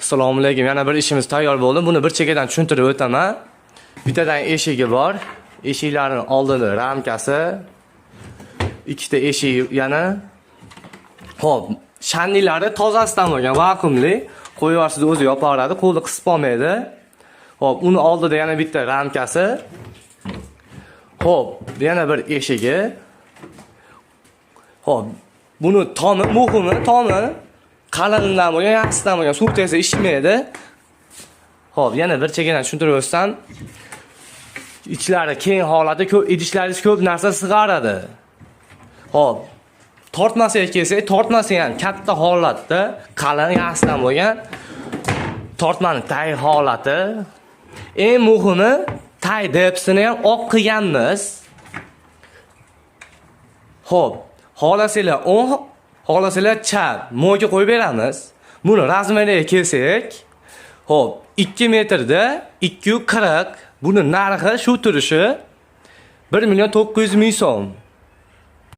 Assalomu alaykum. Yana bir ishimiz tayyor bo'ldi. Buni bir chekkadan tushuntirib o'taman. Bittadan eshigi bor. Eshiklarning oldida ramkasi. Ikkita eshik yana. Xo'p, shanilari tozasidan bo'lgan, vakuumli. Qo'yib yuborsiz o'zi yopaveradi, qo'lni qisib olmaydi. Xo'p, uni oldida yana bitta ramkasi. Xo'p, yana bir eshigi. Xo'p, buni tomi, muhimi tomi qalindan bo'lgan, yaxshisidan bo'lgan, suv tegsa ishmaydi. Xo'p, yana bir chekkadan tushuntirib o'tsam, ichlari keng holati, ko'p idishlaringiz ko'p narsa sig'aradi. Xo'p, tortmasiga kelsak, tortmasi ham katta holatda, qalin yaxshisidan bo'lgan tortmani tay holati. Eng muhimi, tay depsini ham oq qilganmiz. Xo'p, xohlasanglar o'ng, xohlasanglar chap, mo'yga qo'yib beramiz. Buni razmeriga kelsak, xo'p, 2 metrda 240. Buni narxi shu turishi 1.900.000 so'm.